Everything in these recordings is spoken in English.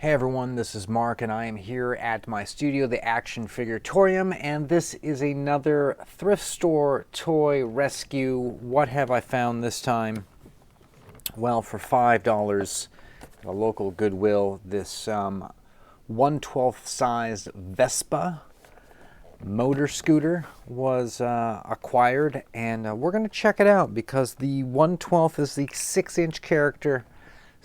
Hey everyone, this is Mark and I am here at my studio, the Action Figuratorium, and this is another thrift store toy rescue. What have I found this time? Well, for $5 at a local Goodwill, this 1/12 sized Vespa motor scooter was acquired, and we're going to check it out because the 1/12 is the 6-inch character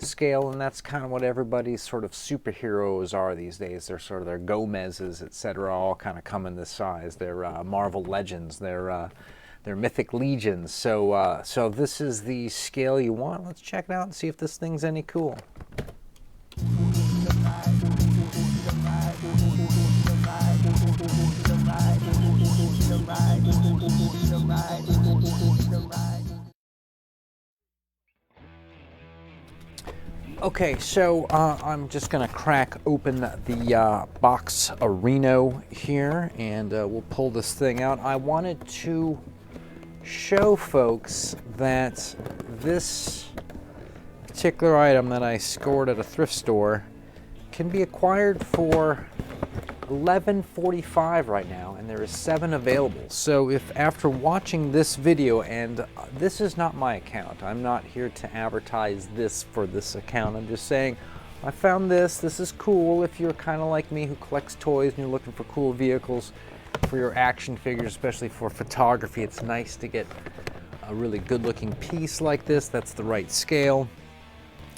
scale, and that's kind of what everybody's sort of superheroes are these days. They're sort of their Gomez's, etc., all kind of come in this size. They're Marvel Legends, they're Mythic Legions. So this is the scale you want. Let's check it out and see if this thing's any cool. Okay, so I'm just going to crack open the box Reno here, and we'll pull this thing out. I wanted to show folks that this particular item that I scored at a thrift store can be acquired for $11.45 right now, and there is 7 available. So if after watching this video, and this is not my account, I'm not here to advertise this for this account, I'm just saying I found this is cool if you're kind of like me who collects toys and you're looking for cool vehicles for your action figures, especially for photography. It's nice to get a really good looking piece like this that's the right scale.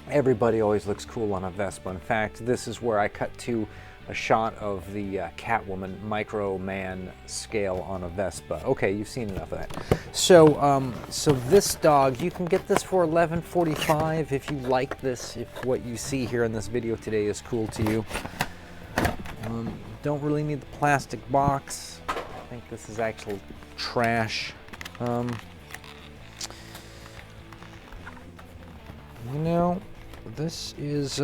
Everybody always looks cool on a Vespa. In fact, this is where I cut to a shot of the Catwoman Micro Man scale on a Vespa. Okay, you've seen enough of that. So, so this dog, you can get this for $11.45 if you like this, if what you see here in this video today is cool to you. Don't really need the plastic box. I think this is actual trash. You know, this is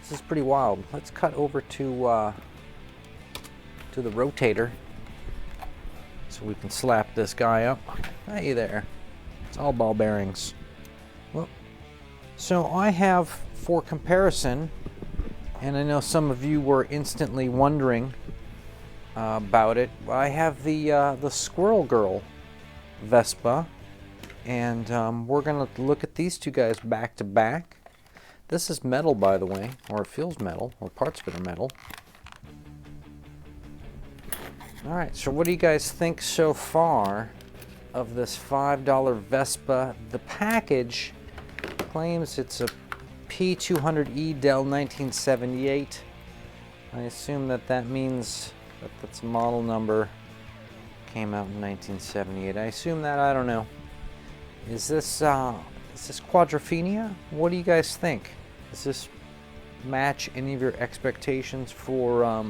this is pretty wild. Let's cut over to the rotator so we can slap this guy up. Hey there. It's all ball bearings. Well, so I have, for comparison, and I know some of you were instantly wondering about it, I have the Squirrel Girl Vespa, and we're gonna look at these two guys back to back. This is metal, by the way, or it feels metal, or parts of it are metal. All right, so what do you guys think so far of this $5 Vespa? The package claims it's a P200E Dell 1978. I assume that means that that's a model number. Came out in 1978. I assume that, I don't know. Is this quadrophenia? What do you guys think? Does this match any of your expectations for a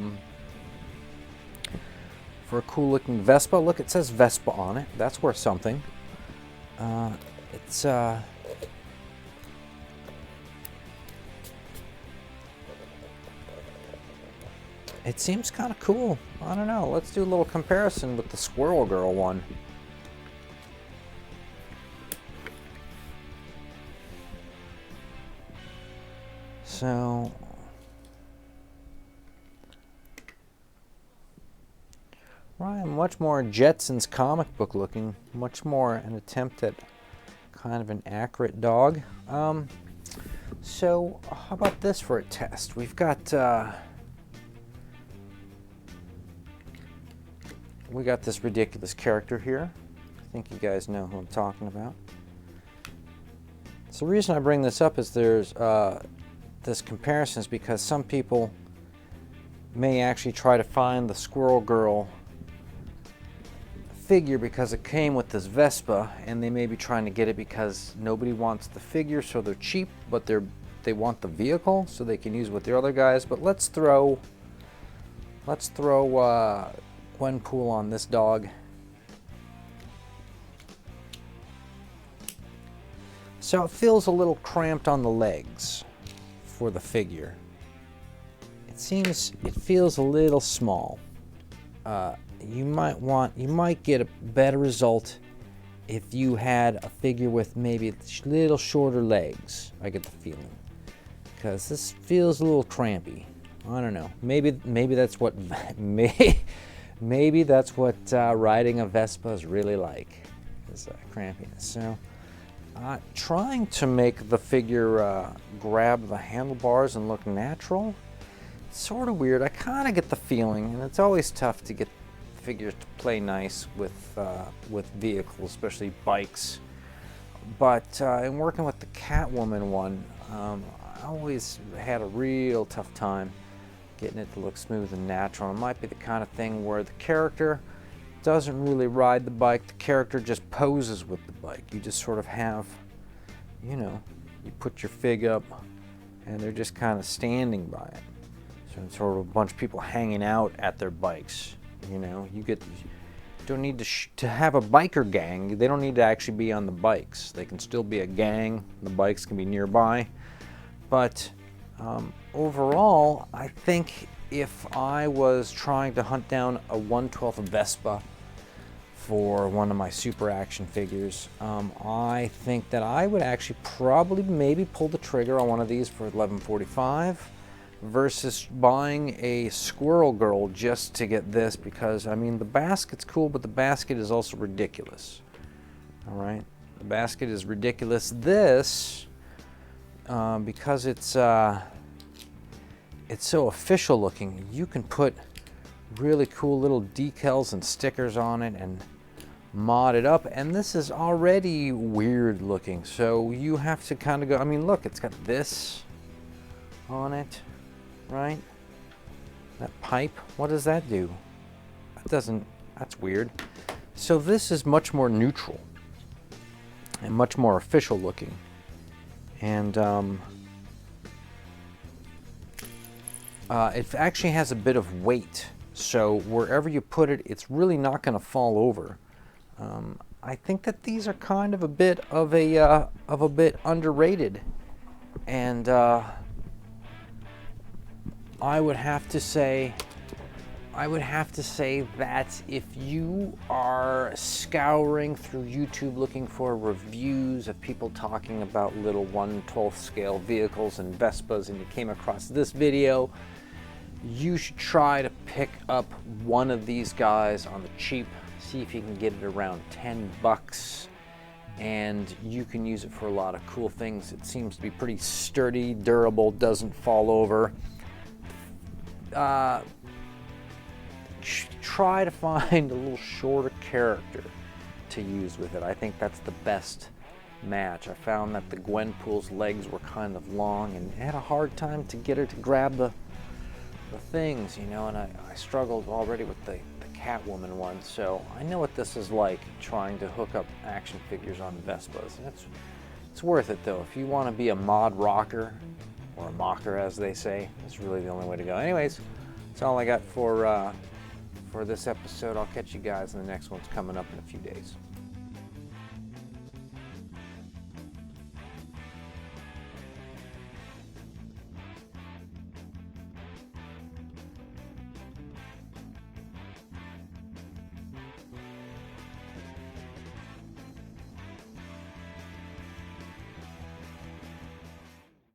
cool looking Vespa? Look, it says Vespa on it. That's worth something. It seems kind of cool. I don't know. Let's do a little comparison with the Squirrel Girl one. So, right, much more Jetsons comic book looking, much more an attempt at kind of an accurate dog. So how about this for a test? We've got we got this ridiculous character here. I think you guys know who I'm talking about. So the reason I bring this up is there's this comparison is because some people may actually try to find the Squirrel Girl figure because it came with this Vespa, and they may be trying to get it because nobody wants the figure, so they're cheap, but they want the vehicle so they can use with the other guys. But let's throw Gwenpool on this dog. So it feels a little cramped on the legs for the figure. It feels a little small. You might get a better result if you had a figure with maybe a little shorter legs. I get the feeling, because this feels a little crampy. I don't know. Maybe that's what maybe that's what riding a Vespa is really like, is crampiness. So, trying to make the figure grab the handlebars and look natural. It's sort of weird. I kind of get the feeling, and it's always tough to get figures to play nice with vehicles, especially bikes. But in working with the Catwoman one, I always had a real tough time getting it to look smooth and natural. It might be the kind of thing where the character doesn't really ride the bike, the character just poses with the bike. You just sort of have, you know, you put your fig up and they're just kind of standing by it. So it's sort of a bunch of people hanging out at their bikes. You know, you don't need to have a biker gang. They don't need to actually be on the bikes. They can still be a gang. The bikes can be nearby. But overall, I think if I was trying to hunt down a 1/12 Vespa for one of my super action figures, I think that I would actually probably maybe pull the trigger on one of these for $11.45 versus buying a Squirrel Girl just to get this, because I mean the basket's cool, but the basket is also ridiculous. All right, the basket is ridiculous. This, because it's so official looking, you can put really cool little decals and stickers on it and mod it up, and this is already weird looking, so you have to kind of go, I mean look, it's got this on it, right? That pipe, what does that do? That's weird. So this is much more neutral and much more official looking, and it actually has a bit of weight, so wherever you put it, it's really not going to fall over. I think that these are kind of a bit underrated, and I would have to say that if you are scouring through YouTube looking for reviews of people talking about little 1/12 scale vehicles and Vespas, and you came across this video, you should try to pick up one of these guys on the cheap. See if you can get it around 10 bucks, and you can use it for a lot of cool things. It seems to be pretty sturdy, durable, doesn't fall over. Try to find a little shorter character to use with it. I think that's the best match. I found that the Gwenpool's legs were kind of long, and I had a hard time to get her to grab the things, you know, and I struggled already with the Catwoman one, so I know what this is like, trying to hook up action figures on Vespas. And it's worth it though. If you want to be a mod rocker, or a mocker as they say, it's really the only way to go. Anyways, that's all I got for this episode. I'll catch you guys in the next one's coming up in a few days.